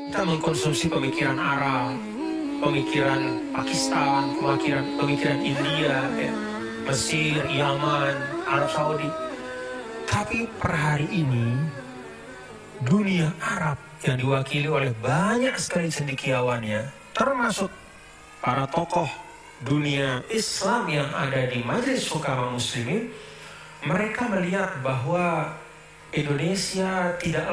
Kita mengkonsumsi pemikiran Arab, pemikiran Pakistan, pemikiran India, ya, Mesir, Yaman, Arab Saudi. Tapi per hari ini, dunia Arab yang diwakili oleh banyak sekali cendekiawannya, termasuk para tokoh dunia Islam yang ada di Majelis Hukama Muslimin, mereka melihat bahwa Indonesia tidak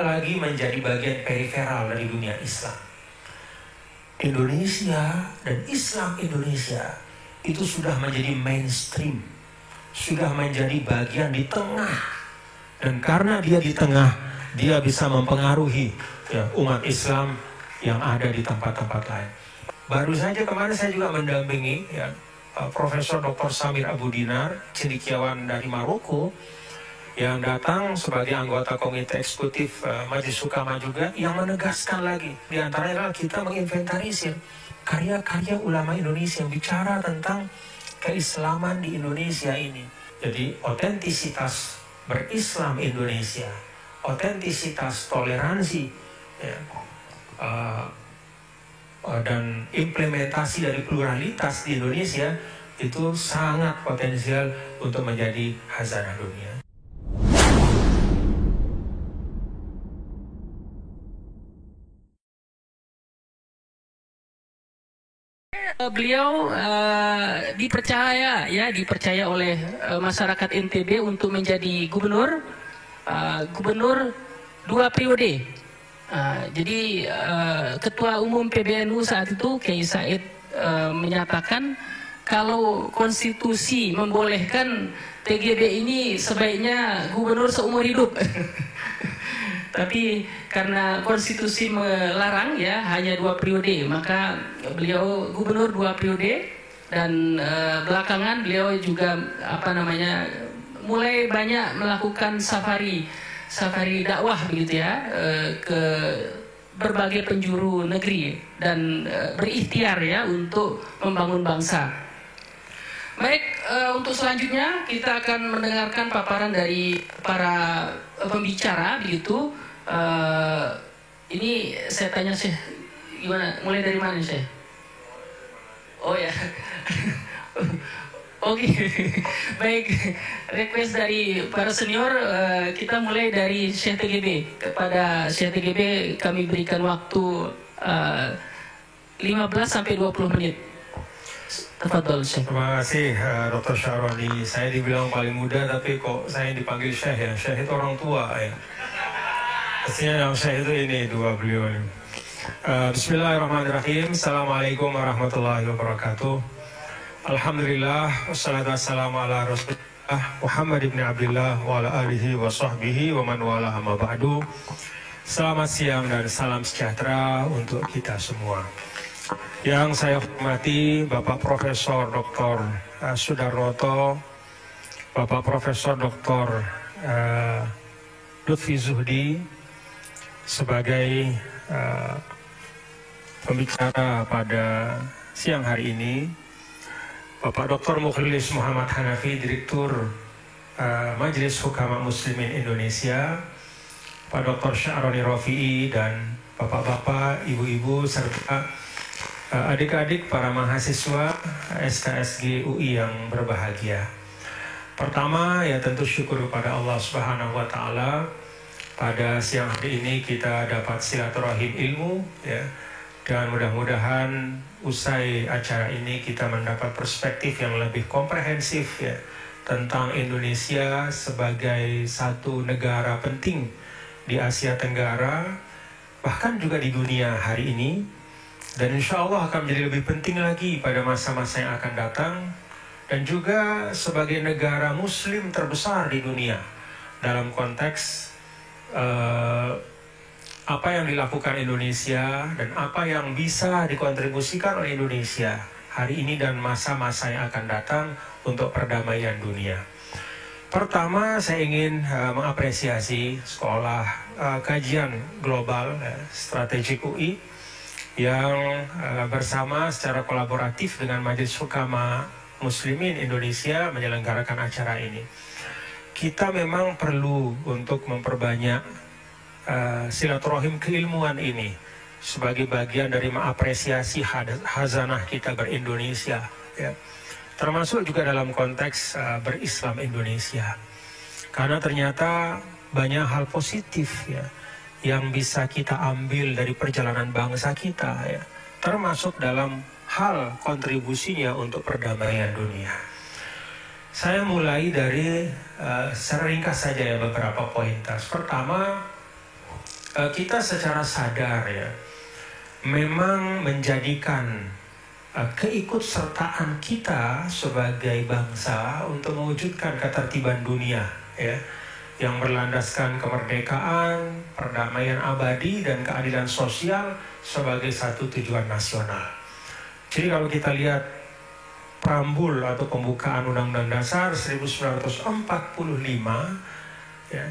lagi menjadi bagian periferal dari dunia Islam. Indonesia dan Islam Indonesia itu sudah menjadi mainstream, sudah menjadi bagian di tengah, dan karena dia di tengah, dia bisa mempengaruhi umat Islam yang ada di tempat-tempat lain. Baru saja kemarin saya juga mendampingi Profesor Dr. Samir Abu Dinar, cendekiawan dari Maroko, yang datang sebagai anggota komite eksekutif Majelis Hukama juga, yang menegaskan lagi, di antaranya adalah kita menginventarisir karya-karya ulama Indonesia yang bicara tentang keislaman di Indonesia ini. Jadi otentisitas berislam Indonesia, otentisitas toleransi, dan implementasi dari pluralitas di Indonesia itu sangat potensial untuk menjadi khazanah dunia. Beliau dipercaya oleh masyarakat NTB untuk menjadi gubernur 2 periode. Jadi Ketua Umum PBNU saat itu Kiai Said menyatakan kalau konstitusi membolehkan TGB ini sebaiknya gubernur seumur hidup. Tapi karena konstitusi melarang hanya 2 periode, maka beliau gubernur 2 periode, dan belakangan beliau juga mulai banyak melakukan safari dakwah begitu ke berbagai penjuru negeri dan berikhtiar untuk membangun bangsa. Baik, untuk selanjutnya kita akan mendengarkan paparan dari para pembicara begitu. Ini saya tanya Syekh, gimana? Mulai dari mana Syekh? Oh ya. Oke. Baik, request dari para senior, kita mulai dari Syekh TGB. Kepada Syekh TGB kami berikan waktu 15 sampai 20 menit. Tafadhol Syekh. Terima kasih Dr. Syaroni. Saya dibilang paling muda tapi kok saya dipanggil Syekh ya. Syekh itu orang tua ya. Pastinya yang Syekh itu ini dua beliau ini. Bismillahirrahmanirrahim. Assalamualaikum warahmatullahi wabarakatuh. Alhamdulillah, wassalatu wassalamu ala Rasulillah Muhammad ibn Abdullah wa ala alihi wa sahbihi wa man wala amma ba'du. Selamat siang dan salam sejahtera untuk kita semua. Yang saya hormati Bapak Profesor Dr. Sudarroto, Bapak Profesor Dr. Lutfi Zuhdi sebagai pembicara pada siang hari ini, Bapak Dr. Mukhlis Muhammad Hanafi, Direktur Majelis Hukama Muslimin Indonesia, Pak Dr. Sya'roni Rofi'i, dan Bapak-bapak, Ibu-ibu, serta adik-adik para mahasiswa SKSG UI yang berbahagia. Pertama tentu syukur kepada Allah Subhanahu wa Ta'ala. Pada siang hari ini kita dapat silaturahim ilmu dan mudah-mudahan usai acara ini kita mendapat perspektif yang lebih komprehensif tentang Indonesia sebagai satu negara penting di Asia Tenggara, bahkan juga di dunia hari ini, dan insya Allah akan menjadi lebih penting lagi pada masa-masa yang akan datang, dan juga sebagai negara muslim terbesar di dunia dalam konteks apa yang dilakukan Indonesia dan apa yang bisa dikontribusikan oleh Indonesia hari ini dan masa-masa yang akan datang untuk perdamaian dunia. Pertama, saya ingin mengapresiasi Sekolah Kajian Global Strategik UI yang bersama secara kolaboratif dengan Majelis Hukama Muslimin Indonesia menyelenggarakan acara ini. Kita memang perlu untuk memperbanyak silaturahim keilmuan ini sebagai bagian dari mengapresiasi hazanah kita ber-Indonesia, ya. Termasuk juga dalam konteks berislam Indonesia, karena ternyata banyak hal positif, ya, yang bisa kita ambil dari perjalanan bangsa kita, ya, termasuk dalam hal kontribusinya untuk perdamaian dunia. Saya mulai dari seringkas saja ya beberapa poin. Pertama, kita secara sadar, ya, memang menjadikan keikutsertaan kita sebagai bangsa untuk mewujudkan ketertiban dunia, ya, yang berlandaskan kemerdekaan, perdamaian abadi, dan keadilan sosial sebagai satu tujuan nasional. Jadi kalau kita lihat preambul atau pembukaan Undang-Undang Dasar 1945, ya,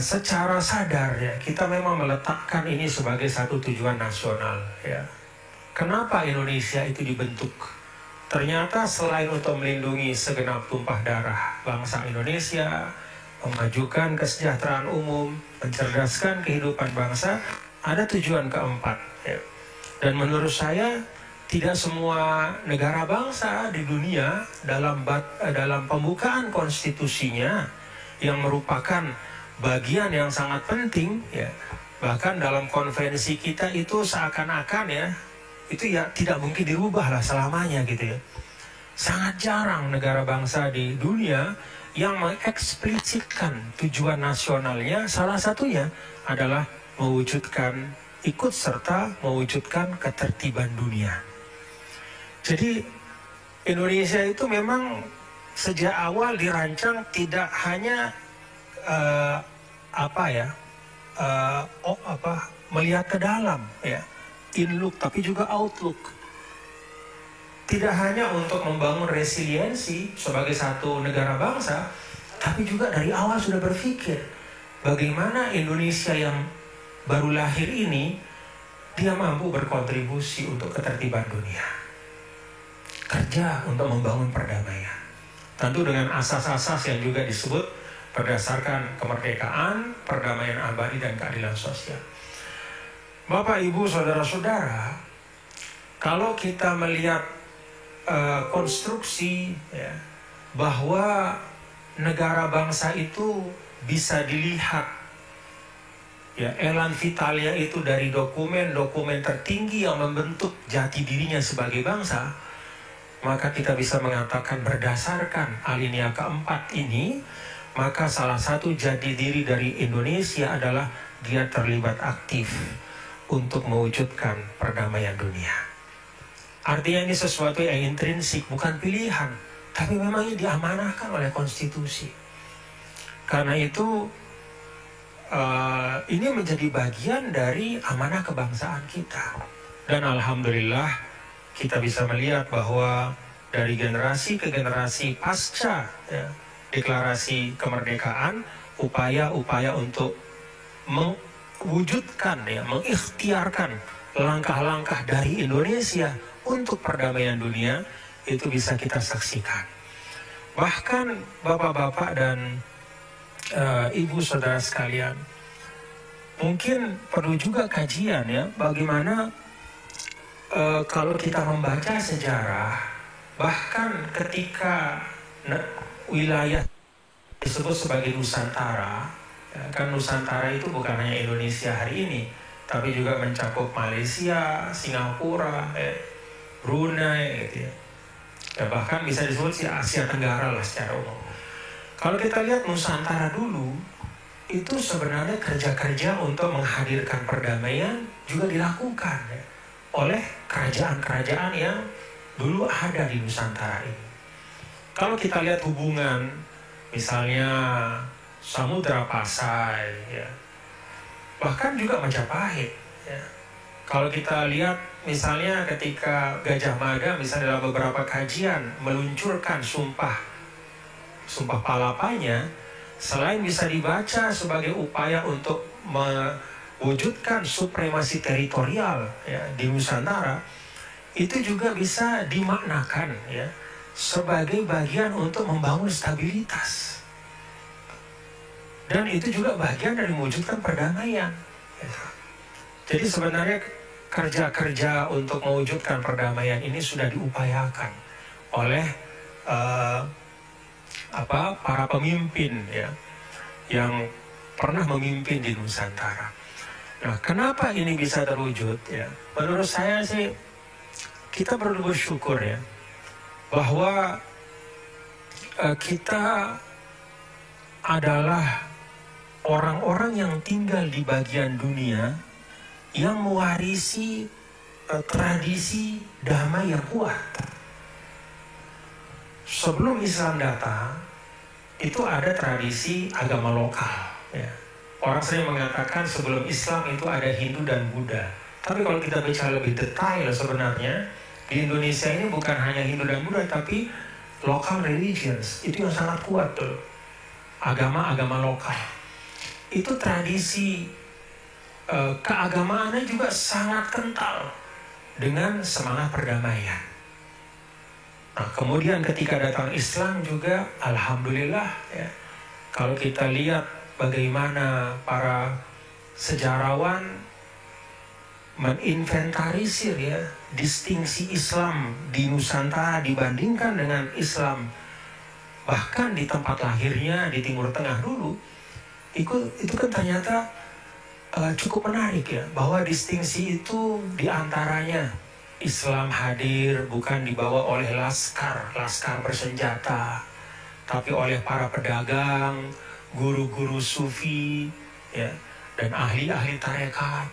secara sadar, ya, kita memang meletakkan ini sebagai satu tujuan nasional, ya. Kenapa Indonesia itu dibentuk? Ternyata selain untuk melindungi segenap tumpah darah bangsa Indonesia, memajukan kesejahteraan umum, mencerdaskan kehidupan bangsa, ada tujuan keempat, ya. Dan menurut saya tidak semua negara bangsa di dunia dalam pembukaan konstitusinya yang merupakan bagian yang sangat penting, ya. Bahkan dalam konvensi kita itu seakan-akan, ya, itu ya tidak mungkin dirubah lah selamanya gitu, ya. Sangat jarang negara bangsa di dunia yang mengeksplisitkan tujuan nasionalnya, salah satunya adalah mewujudkan, ikut serta mewujudkan ketertiban dunia. Jadi Indonesia itu memang sejak awal dirancang tidak hanya melihat ke dalam, ya, in-look, tapi juga outlook. Tidak hanya untuk membangun resiliensi sebagai satu negara bangsa, tapi juga dari awal sudah berpikir bagaimana Indonesia yang baru lahir ini dia mampu berkontribusi untuk ketertiban dunia, kerja untuk membangun perdamaian, tentu dengan asas-asas yang juga disebut berdasarkan kemerdekaan, perdamaian abadi, dan keadilan sosial. Bapak, Ibu, saudara-saudara, kalau kita melihat konstruksi, ya, bahwa negara bangsa itu bisa dilihat, ya, elan vitalnya itu dari dokumen-dokumen tertinggi yang membentuk jati dirinya sebagai bangsa, maka kita bisa mengatakan berdasarkan alinea keempat ini, maka salah satu jati diri dari Indonesia adalah dia terlibat aktif untuk mewujudkan perdamaian dunia. Artinya ini sesuatu yang intrinsik, bukan pilihan, tapi memang ini diamanahkan oleh konstitusi. Karena itu ini menjadi bagian dari amanah kebangsaan kita. Dan alhamdulillah kita bisa melihat bahwa dari generasi ke generasi pasca, ya, deklarasi kemerdekaan, upaya-upaya untuk mewujudkan, ya, mengikhtiarkan langkah-langkah dari Indonesia untuk perdamaian dunia itu bisa kita saksikan. Bahkan bapak-bapak dan ibu saudara sekalian, mungkin perlu juga kajian, ya, bagaimana kalau kita membaca sejarah, bahkan ketika wilayah disebut sebagai Nusantara, ya, kan Nusantara itu bukan hanya Indonesia hari ini, tapi juga mencakup Malaysia, Singapura, Brunei, gitu, ya. Ya, bahkan bisa disebut Asia Tenggara lah secara umum. Kalau kita lihat Nusantara dulu, itu sebenarnya kerja-kerja untuk menghadirkan perdamaian juga dilakukan, ya, oleh kerajaan-kerajaan yang dulu ada di Nusantara ini. Kalau kita lihat hubungan, misalnya Samudra Pasai, ya, bahkan juga Majapahit, ya. Kalau kita lihat misalnya ketika Gajah Mada, misalnya dalam beberapa kajian meluncurkan sumpah palapanya, selain bisa dibaca sebagai upaya untuk mewujudkan supremasi teritorial, ya, di Nusantara, itu juga bisa dimaknakan, ya, sebagai bagian untuk membangun stabilitas. Dan itu juga bagian dari mewujudkan perdamaian. Jadi sebenarnya kerja-kerja untuk mewujudkan perdamaian ini sudah diupayakan oleh para pemimpin ya, yang pernah memimpin di Nusantara. Nah, kenapa ini bisa terwujud ya? Menurut saya sih kita perlu bersyukur ya, bahwa kita adalah orang-orang yang tinggal di bagian dunia yang mewarisi tradisi damai yang kuat. Sebelum Islam datang, itu ada tradisi agama lokal ya. Orang sering mengatakan sebelum Islam itu ada Hindu dan Buddha. Tapi kalau kita bicara lebih detail sebenarnya, di Indonesia ini bukan hanya Hindu dan Buddha, tapi local religions. Itu yang sangat kuat tuh. Agama-agama lokal. Itu tradisi keagamaannya juga sangat kental dengan semangat perdamaian. Nah, kemudian ketika datang Islam juga, alhamdulillah ya, kalau kita lihat bagaimana para sejarawan meninventarisir ya distingsi Islam di Nusantara dibandingkan dengan Islam bahkan di tempat lahirnya di Timur Tengah dulu, itu kan ternyata cukup menarik ya, bahwa distingsi itu diantaranya Islam hadir bukan dibawa oleh laskar bersenjata, tapi oleh para pedagang, guru-guru sufi, ya, dan ahli-ahli tarekat.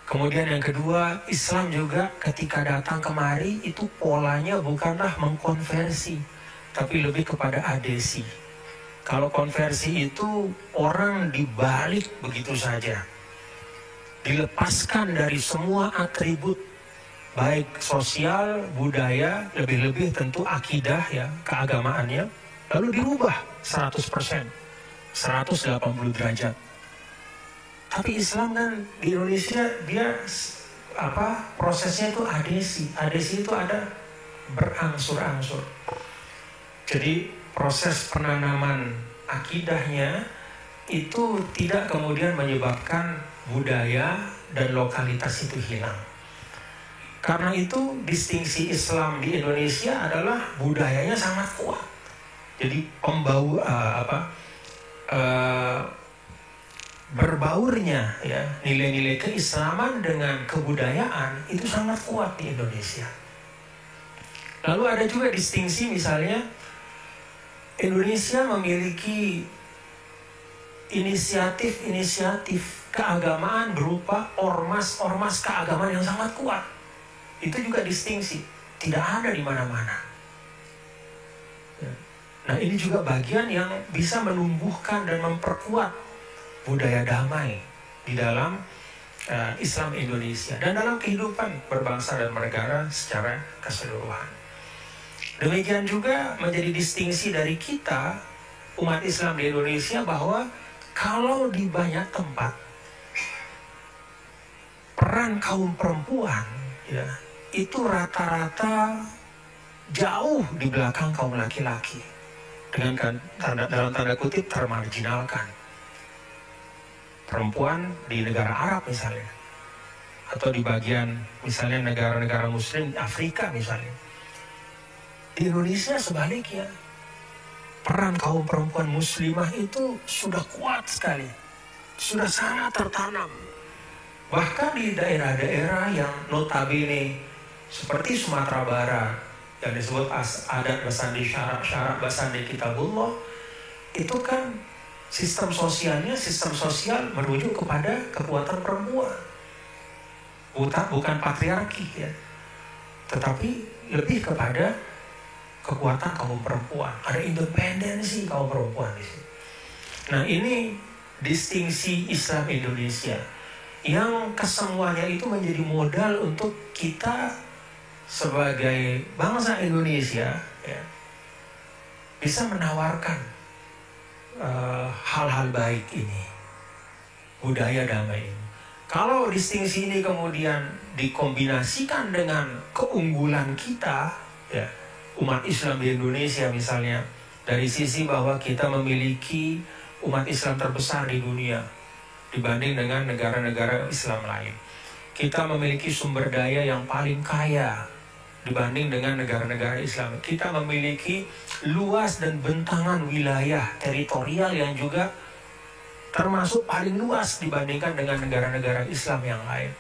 Kemudian yang kedua, Islam juga ketika datang kemari itu polanya bukanlah mengkonversi, tapi lebih kepada adesi. Kalau konversi itu orang dibalik begitu saja, dilepaskan dari semua atribut baik sosial, budaya, lebih-lebih tentu akidah ya, keagamaannya, lalu dirubah 100%, 180 derajat. Tapi Islam kan di Indonesia dia prosesnya itu adesi. Adesi itu ada berangsur-angsur. Jadi proses penanaman akidahnya itu tidak kemudian menyebabkan budaya dan lokalitas itu hilang. Karena itu distingsi Islam di Indonesia adalah budayanya sangat kuat. Jadi berbaurnya ya nilai-nilai keislaman dengan kebudayaan itu sangat kuat di Indonesia. Lalu ada juga distingsi, misalnya Indonesia memiliki inisiatif keagamaan berupa ormas keagamaan yang sangat kuat. Itu juga distingsi, tidak ada di mana-mana. Nah, ini juga bagian yang bisa menumbuhkan dan memperkuat budaya damai di dalam Islam Indonesia dan dalam kehidupan berbangsa dan bernegara secara keseluruhan. Demikian juga menjadi distingsi dari kita umat Islam di Indonesia, bahwa kalau di banyak tempat peran kaum perempuan ya itu rata-rata jauh di belakang kaum laki-laki, dengan dalam tanda kutip termarginalkan. Perempuan di negara Arab misalnya, atau di bagian misalnya negara-negara Muslim Afrika misalnya. Di Indonesia sebaliknya, peran kaum perempuan muslimah itu sudah kuat sekali, sudah sangat tertanam. Bahkan di daerah-daerah yang notabene seperti Sumatera Barat yang disebut adat Basandi syarak Basandi Kitabullah, itu kan sistem sosial merujuk kepada kekuatan perempuan, bukan patriarki ya, tetapi lebih kepada kekuatan kaum perempuan. Ada independensi kaum perempuan di sini. Nah, ini distingsi Islam Indonesia yang kesemuanya itu menjadi modal untuk kita sebagai bangsa Indonesia ya, bisa menawarkan hal-hal baik ini, budaya damai ini. Kalau distingsi ini kemudian dikombinasikan dengan keunggulan kita ya, umat Islam di Indonesia misalnya dari sisi bahwa kita memiliki umat Islam terbesar di dunia dibanding dengan negara-negara Islam lain. Kita memiliki sumber daya yang paling kaya dibanding dengan negara-negara Islam. Kita memiliki luas dan bentangan wilayah teritorial yang juga termasuk paling luas dibandingkan dengan negara-negara Islam yang lain.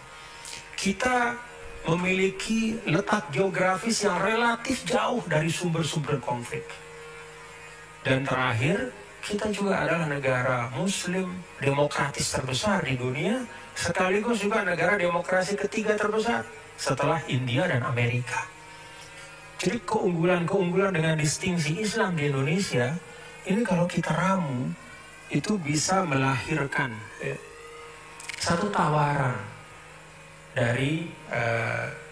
Kita memiliki letak geografis yang relatif jauh dari sumber-sumber konflik. Dan terakhir, kita juga adalah negara Muslim demokratis terbesar di dunia, sekaligus juga negara demokrasi ketiga terbesar setelah India dan Amerika. Jadi keunggulan-keunggulan dengan distingsi Islam di Indonesia, ini kalau kita ramu, itu bisa melahirkan satu tawaran dari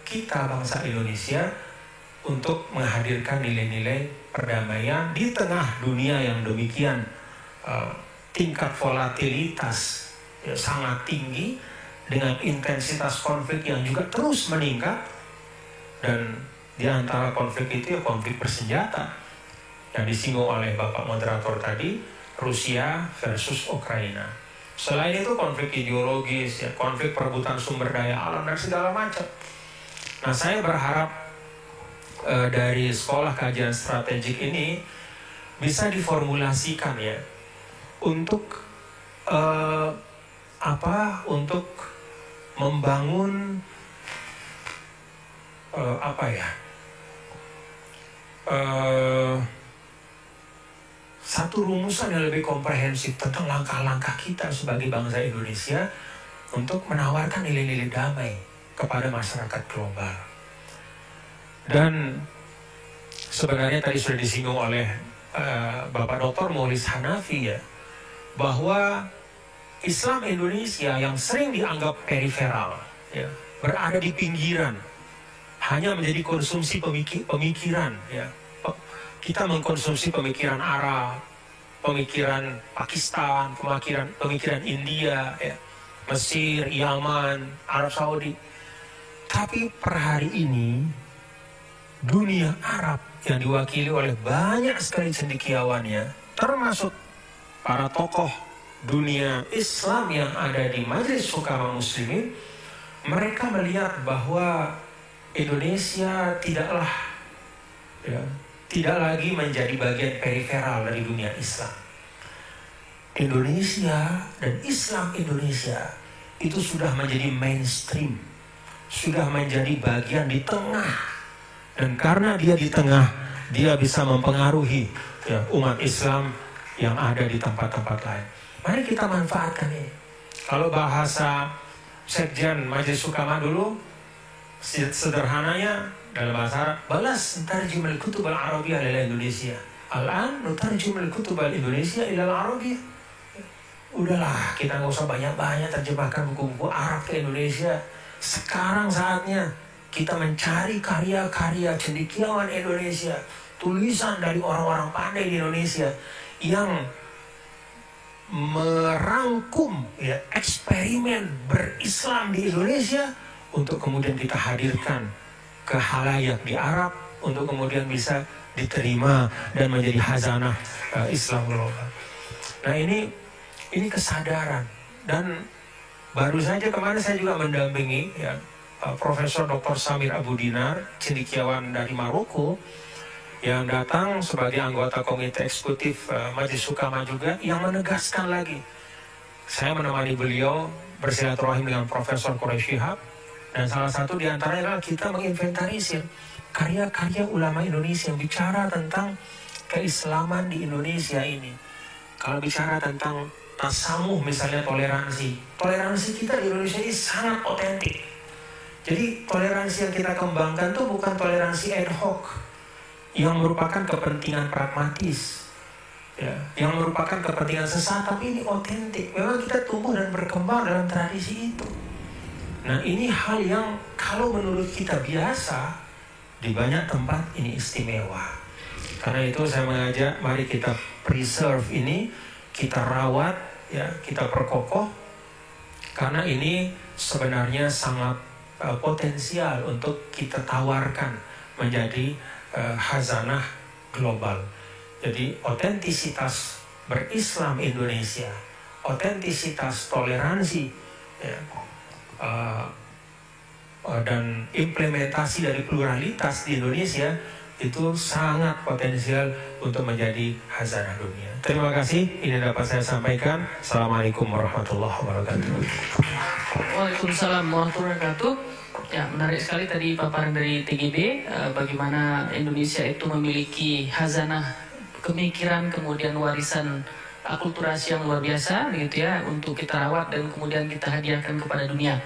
kita bangsa Indonesia untuk menghadirkan nilai-nilai perdamaian di tengah dunia yang demikian tingkat volatilitas sangat tinggi dengan intensitas konflik yang juga terus meningkat, dan di antara konflik itu ya konflik bersenjata yang disinggung oleh Bapak moderator tadi, Rusia versus Ukraina. Selain itu konflik ideologis, ya, konflik perebutan sumber daya alam dan segala macam. Nah, saya berharap dari sekolah kajian strategik ini bisa diformulasikan ya untuk untuk membangun satu rumusan yang lebih komprehensif tentang langkah-langkah kita sebagai bangsa Indonesia untuk menawarkan nilai-nilai damai kepada masyarakat global. Dan sebenarnya tadi sudah disinggung oleh Bapak Dr. Muklis Hanafi ya, bahwa Islam Indonesia yang sering dianggap periferal, ya, berada di pinggiran, hanya menjadi konsumsi pemikiran. Ya. Kita mengkonsumsi pemikiran Arab, pemikiran Pakistan, pemikiran India, ya, Mesir, Yaman, Arab Saudi. Tapi per hari ini, dunia Arab yang diwakili oleh banyak sekali cendekiawannya, termasuk para tokoh dunia Islam yang ada di Majelis Hukama Muslimin, mereka melihat bahwa Indonesia tidak lagi menjadi bagian periferal dari dunia Islam. Indonesia dan Islam Indonesia itu sudah menjadi mainstream, sudah menjadi bagian di tengah. Dan karena dia di tengah, dia bisa mempengaruhi ya, umat Islam yang ada di tempat-tempat lain. Mari kita manfaatkan ini. Kalau bahasa Sekjen Majelis Hukama dulu, sederhananya dalam bahasa Arab, balas nutarjim al-kutub al-arabiyah ila Indonesia. Al-an nutarjim al-kutub al-Indonesia ila al-arabiyah. Udahlah, kita nggak usah banyak-banyak terjemahkan buku-buku Arab ke Indonesia. Sekarang saatnya kita mencari karya-karya cendekiawan Indonesia, tulisan dari orang-orang pandai di Indonesia yang merangkum ya, eksperimen berislam di Indonesia untuk kemudian kita hadirkan ke khalayak di Arab untuk kemudian bisa diterima dan menjadi khazanah Islam global. Nah, ini kesadaran, dan baru saja kemarin saya juga mendampingi ya, Profesor Dr. Samir Abu Dinar, cendekiawan dari Maroko, yang datang sebagai anggota komite eksekutif Majelis Hukama juga, yang menegaskan lagi. Saya menemani beliau bersilaturahim dengan Profesor Quraish Shihab, dan salah satu di antaranya adalah kita menginventarisir karya-karya ulama Indonesia yang bicara tentang keislaman di Indonesia ini. Kalau bicara tentang tasamuh, misalnya toleransi kita di Indonesia ini sangat otentik. Jadi toleransi yang kita kembangkan itu bukan toleransi ad hoc yang merupakan kepentingan pragmatis, ya, yang merupakan kepentingan sesaat, tapi ini otentik. Memang kita tumbuh dan berkembang dalam tradisi itu. Nah, ini hal yang kalau menurut kita biasa, di banyak tempat ini istimewa. Karena itu saya mengajak, mari kita preserve ini, kita rawat, ya, kita perkokoh, karena ini sebenarnya sangat potensial untuk kita tawarkan menjadi khazanah global. Jadi otentisitas berislam Indonesia, otentisitas toleransi, ya, dan implementasi dari pluralitas di Indonesia itu sangat potensial untuk menjadi khazanah dunia. Terima kasih, ini dapat saya sampaikan. Assalamualaikum warahmatullahi wabarakatuh. Waalaikumsalam warahmatullahi wabarakatuh. Ya, menarik sekali tadi paparan dari TGB, bagaimana Indonesia itu memiliki khazanah pemikiran, kemudian warisan akulturasi yang luar biasa gitu ya, untuk kita rawat dan kemudian kita hadiahkan kepada dunia.